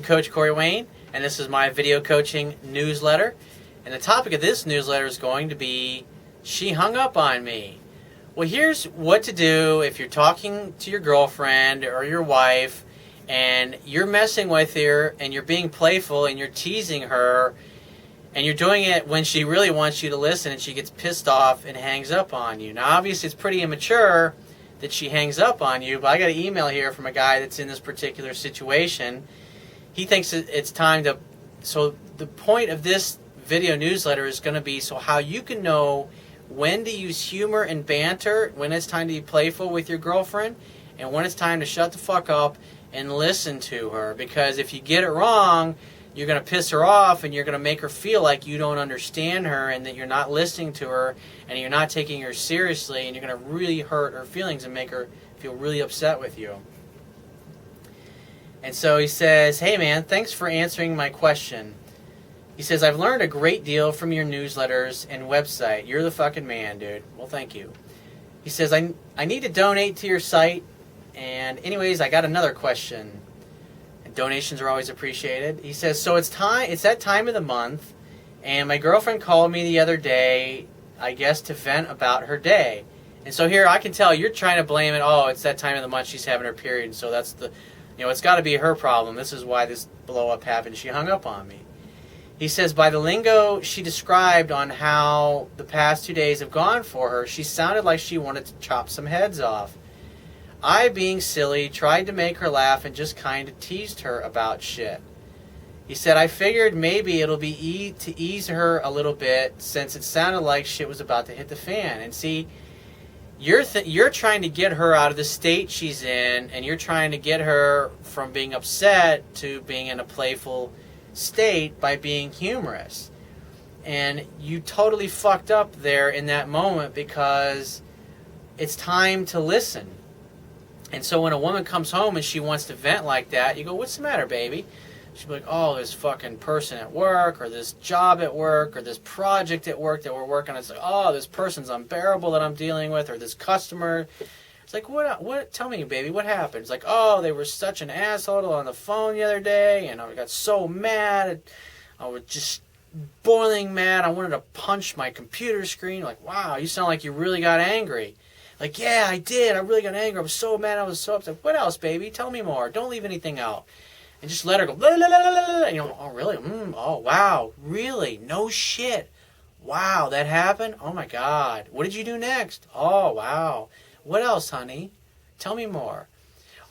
Coach Corey Wayne, and this is my video coaching newsletter. And the topic of this newsletter is going to be, she hung up on me. Well, here's what to do if you're talking to your girlfriend or your wife, and you're messing with her, and you're being playful, and you're teasing her, and you're doing it when she really wants you to listen, and she gets pissed off and hangs up on you. Now, obviously, it's pretty immature that she hangs up on you, but I got an email here from a guy that's in this particular situation. He thinks it's time to... So the point of this video newsletter is going to be how you can know when to use humor and banter, when it's time to be playful with your girlfriend, and when it's time to shut the fuck up and listen to her. Because if you get it wrong, you're going to piss her off, and you're going to make her feel like you don't understand her and that you're not listening to her and you're not taking her seriously, and you're going to really hurt her feelings and make her feel really upset with you. And so he says, hey man, thanks for answering my question. He says, I've learned a great deal from your newsletters and website. You're the fucking man, dude. Well, thank you. He says, I need to donate to your site. And anyways, I got another question. And donations are always appreciated. He says, so it's that time of the month, and my girlfriend called me the other day, I guess to vent about her day. And so here I can tell you're trying to blame it. Oh, it's that time of the month, she's having her period, and so that's the... it's got to be her problem. This is why this blow-up happened. She hung up on me. He says, by the lingo she described on how the past 2 days have gone for her, she sounded like she wanted to chop some heads off. I, being silly, tried to make her laugh and just kind of teased her about shit. He said, I figured maybe it'll be to ease her a little bit since it sounded like shit was about to hit the fan. And see... You're trying to get her out of the state she's in, and you're trying to get her from being upset to being in a playful state by being humorous. And you totally fucked up there in that moment, because it's time to listen. And so when a woman comes home and she wants to vent like that, you go, what's the matter, baby? She'll be like, oh, this fucking person at work, or this job at work, or this project at work that we're working on. It's like, oh, this person's unbearable that I'm dealing with, or this customer. It's like, what? Tell me, baby, what happened? It's like, oh, they were such an asshole on the phone the other day, and I got so mad. I was just boiling mad. I wanted to punch my computer screen. Like, wow, you sound like you really got angry. Like, yeah, I did. I really got angry. I was so mad. I was so upset. What else, baby? Tell me more. Don't leave anything out. And just let her go, blah, blah, blah, blah, blah. And oh, really? Oh, wow. Really? No shit. Wow, that happened? Oh, my God. What did you do next? Oh, wow. What else, honey? Tell me more.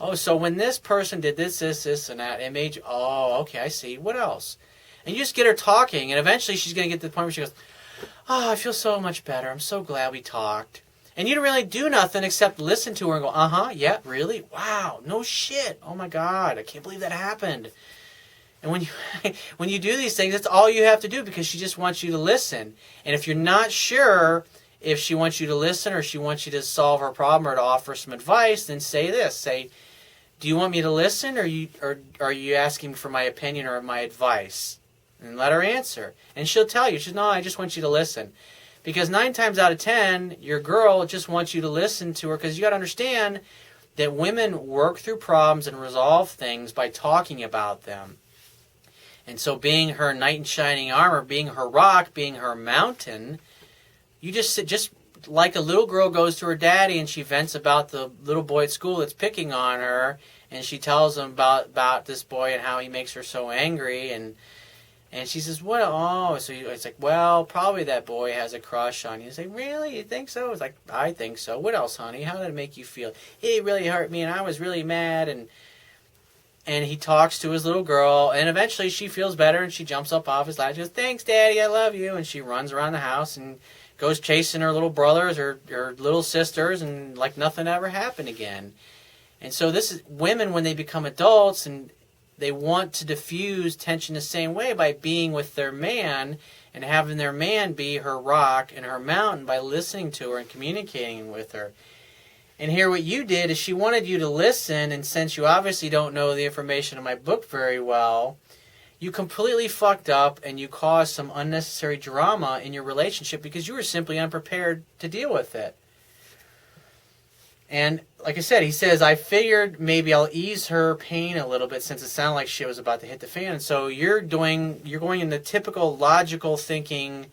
Oh, so when this person did this, and that, it made you, oh, okay, I see. What else? And you just get her talking, and eventually she's going to get to the point where she goes, oh, I feel so much better. I'm so glad we talked. And you didn't really do nothing except listen to her and go, uh-huh, yeah, really? Wow, no shit. Oh, my God, I can't believe that happened. And when you do these things, that's all you have to do, because she just wants you to listen. And if you're not sure if she wants you to listen or she wants you to solve her problem or to offer some advice, then say this. Say, do you want me to listen, or are you asking for my opinion or my advice? And let her answer. And she'll tell you. She'll, no, I just want you to listen. Because 9 times out of 10, your girl just wants you to listen to her, because you got to understand that women work through problems and resolve things by talking about them. And so being her knight in shining armor, being her rock, being her mountain, you just like a little girl goes to her daddy and she vents about the little boy at school that's picking on her, and she tells him about this boy and how he makes her so angry, and she says, what? Oh, so it's like, well, probably that boy has a crush on you. It's like, really? You think so? It's like, I think so. What else, honey? How did it make you feel? It really hurt me, and I was really mad. And he talks to his little girl, and eventually she feels better, and she jumps up off his lap. She goes, thanks, Daddy, I love you. And she runs around the house and goes chasing her little brothers or her little sisters, and like nothing ever happened again. And so this is women when they become adults, and they want to diffuse tension the same way by being with their man and having their man be her rock and her mountain by listening to her and communicating with her. And here what you did is she wanted you to listen, and since you obviously don't know the information in my book very well, you completely fucked up and you caused some unnecessary drama in your relationship because you were simply unprepared to deal with it. And like I said, he says, I figured maybe I'll ease her pain a little bit since it sounded like shit was about to hit the fan. So you're going in the typical logical thinking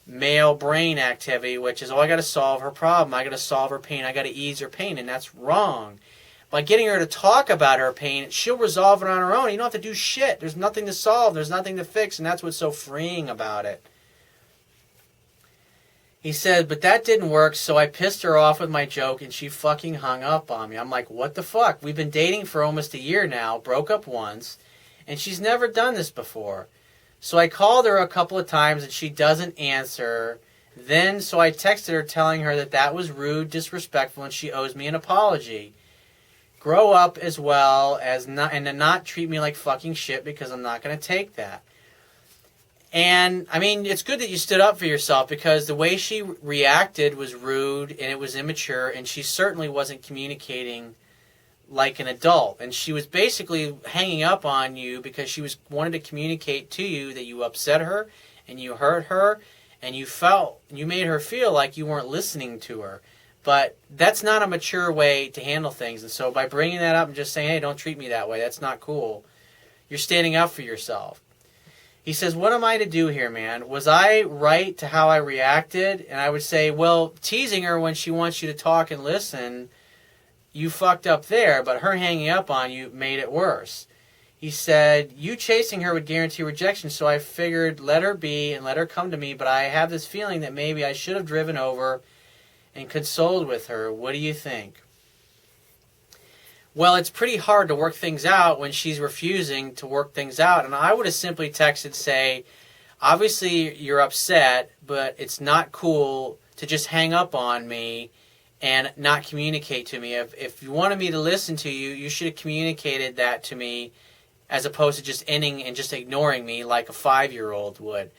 male brain activity, which is, oh, I got to solve her problem. I got to solve her pain. I got to ease her pain. And that's wrong. By getting her to talk about her pain, she'll resolve it on her own. You don't have to do shit. There's nothing to solve. There's nothing to fix. And that's what's so freeing about it. He said, but that didn't work, so I pissed her off with my joke, and she fucking hung up on me. I'm like, what the fuck? We've been dating for almost a year now, broke up once, and she's never done this before. So I called her a couple of times, and she doesn't answer. Then, so I texted her telling her that was rude, disrespectful, and she owes me an apology. Grow up as well as not, and to not treat me like fucking shit, because I'm not going to take that. And, I mean, it's good that you stood up for yourself, because the way she reacted was rude and it was immature, and she certainly wasn't communicating like an adult. And she was basically hanging up on you because she wanted to communicate to you that you upset her and you hurt her and you made her feel like you weren't listening to her. But that's not a mature way to handle things. And so by bringing that up and just saying, hey, don't treat me that way, that's not cool, you're standing up for yourself. He says, what am I to do here, man? Was I right to how I reacted? And I would say, well, teasing her when she wants you to talk and listen, you fucked up there, but her hanging up on you made it worse. He said, you chasing her would guarantee rejection, so I figured let her be and let her come to me, but I have this feeling that maybe I should have driven over and consoled with her. What do you think? Well, it's pretty hard to work things out when she's refusing to work things out. And I would have simply texted, say, obviously you're upset, but it's not cool to just hang up on me and not communicate to me. If you wanted me to listen to you, you should have communicated that to me as opposed to just ending and just ignoring me like a 5-year-old would.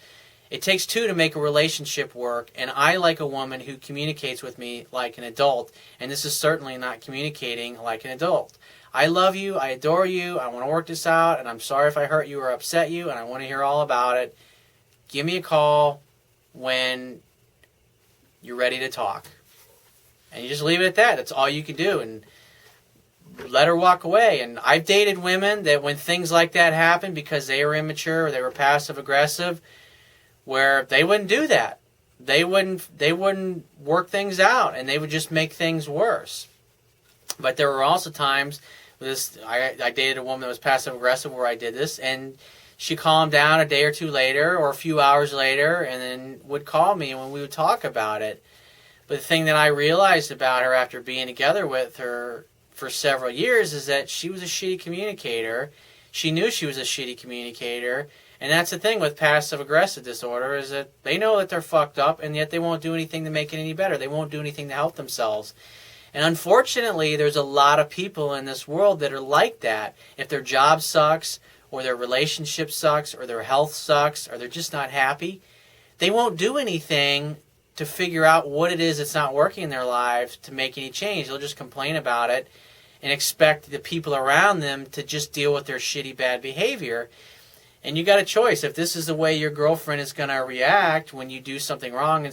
It takes two to make a relationship work, and I like a woman who communicates with me like an adult, and this is certainly not communicating like an adult. I love you, I adore you, I want to work this out, and I'm sorry if I hurt you or upset you, and I want to hear all about it. Give me a call when you're ready to talk. And you just leave it at that. That's all you can do, and let her walk away. And I've dated women that when things like that happen because they were immature or they were passive-aggressive, where they wouldn't do that. They wouldn't work things out, and they would just make things worse. But there were also times I dated a woman that was passive aggressive where I did this, and she calmed down a day or two later or a few hours later and then would call me when we would talk about it. But the thing that I realized about her after being together with her for several years is that she was a shitty communicator. She knew she was a shitty communicator. And that's the thing with passive-aggressive disorder, is that they know that they're fucked up, and yet they won't do anything to make it any better. They won't do anything to help themselves. And unfortunately, there's a lot of people in this world that are like that. If their job sucks, or their relationship sucks, or their health sucks, or they're just not happy, they won't do anything to figure out what it is that's not working in their lives to make any change. They'll just complain about it and expect the people around them to just deal with their shitty, bad behavior. And you got a choice. If this is the way your girlfriend is going to react when you do something wrong,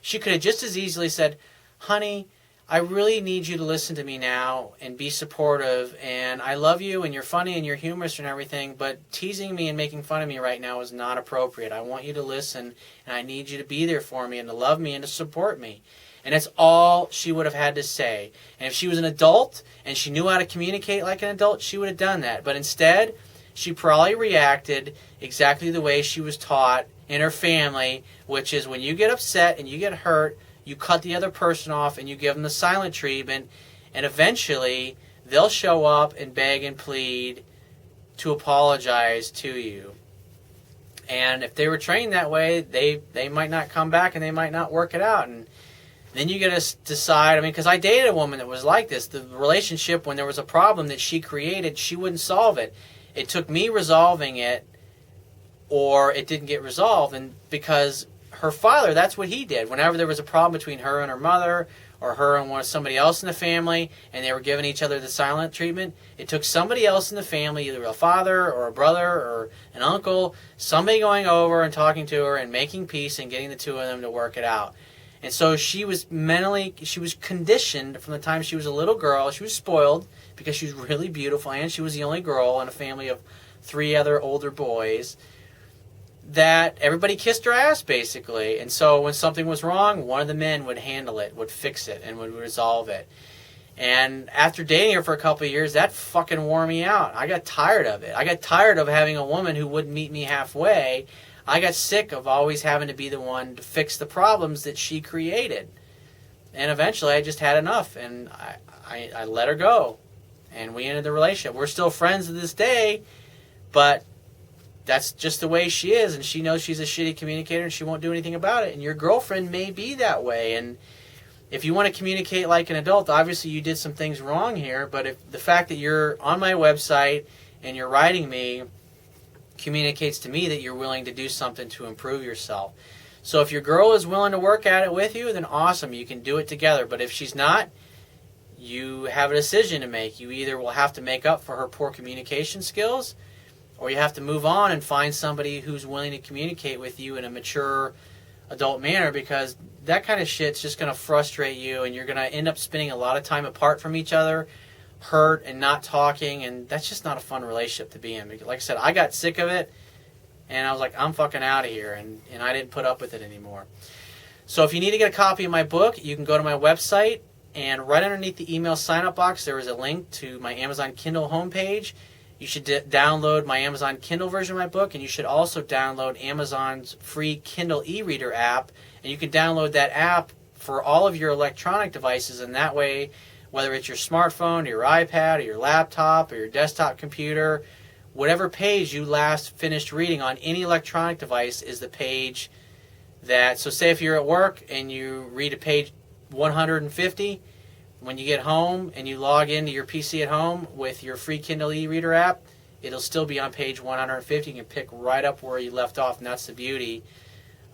she could have just as easily said, honey, I really need you to listen to me now and be supportive, and I love you and you're funny and you're humorous and everything, but teasing me and making fun of me right now is not appropriate. I want you to listen, and I need you to be there for me and to love me and to support me. And that's all she would have had to say. And if she was an adult and she knew how to communicate like an adult, she would have done that. But instead, she probably reacted exactly the way she was taught in her family, which is when you get upset and you get hurt, you cut the other person off and you give them the silent treatment, and eventually they'll show up and beg and plead to apologize to you. And if they were trained that way, they might not come back and they might not work it out. And then you got to decide, because I dated a woman that was like this. The relationship, when there was a problem that she created, she wouldn't solve it. It took me resolving it, or it didn't get resolved. And because her father, that's what he did. Whenever there was a problem between her and her mother, or her and somebody else in the family, and they were giving each other the silent treatment, it took somebody else in the family, either a father or a brother or an uncle, somebody going over and talking to her and making peace and getting the two of them to work it out. And so she was conditioned from the time she was a little girl. She was spoiled because she was really beautiful, and she was the only girl in a family of 3 other older boys, that everybody kissed her ass, basically. And so when something was wrong, one of the men would handle it, would fix it, and would resolve it. And after dating her for a couple of years, that fucking wore me out. I got tired of it. I got tired of having a woman who wouldn't meet me halfway. I got sick of always having to be the one to fix the problems that she created. And eventually I just had enough, and I let her go. And we ended the relationship. We're still friends to this day, but that's just the way she is, and she knows she's a shitty communicator and she won't do anything about it. And your girlfriend may be that way, and if you want to communicate like an adult, obviously you did some things wrong here, but if the fact that you're on my website and you're writing me communicates to me that you're willing to do something to improve yourself. So if your girl is willing to work at it with you, then awesome, you can do it together. But if she's not, you have a decision to make. You either will have to make up for her poor communication skills, or you have to move on and find somebody who's willing to communicate with you in a mature adult manner, because that kind of shit's just going to frustrate you, and you're going to end up spending a lot of time apart from each other, hurt and not talking, and that's just not a fun relationship to be in. Like I said, I got sick of it, and I was like, I'm fucking out of here, and I didn't put up with it anymore. So if you need to get a copy of my book, you can go to my website, and right underneath the email sign-up box, there is a link to my Amazon Kindle homepage. You should download my Amazon Kindle version of my book, and you should also download Amazon's free Kindle e-reader app. And you can download that app for all of your electronic devices, and that way, whether it's your smartphone, or your iPad, or your laptop, or your desktop computer, whatever page you last finished reading on any electronic device is the page that... So say if you're at work and you read a page 150, when you get home and you log into your PC at home with your free Kindle e-reader app, it'll still be on page 150. You can pick right up where you left off, and that's the beauty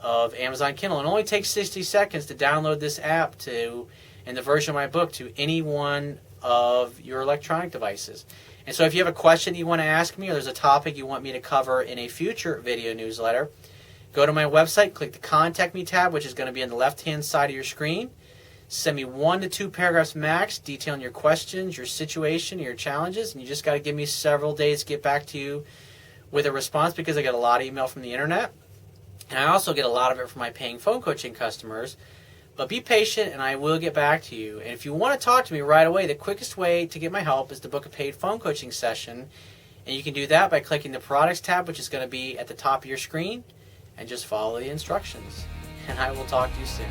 of Amazon Kindle. It only takes 60 seconds to download this app and the version of my book to any one of your electronic devices. And so if you have a question you want to ask me, or there's a topic you want me to cover in a future video newsletter, go to my website, click the Contact Me tab, which is going to be on the left-hand side of your screen. Send me 1 to 2 paragraphs max detailing your questions, your situation, your challenges, and you just got to give me several days to get back to you with a response, because I get a lot of email from the internet, and I also get a lot of it from my paying phone coaching customers. But be patient, and I will get back to you. And if you want to talk to me right away, the quickest way to get my help is to book a paid phone coaching session, and you can do that by clicking the Products tab, which is going to be at the top of your screen, and just follow the instructions. And I will talk to you soon.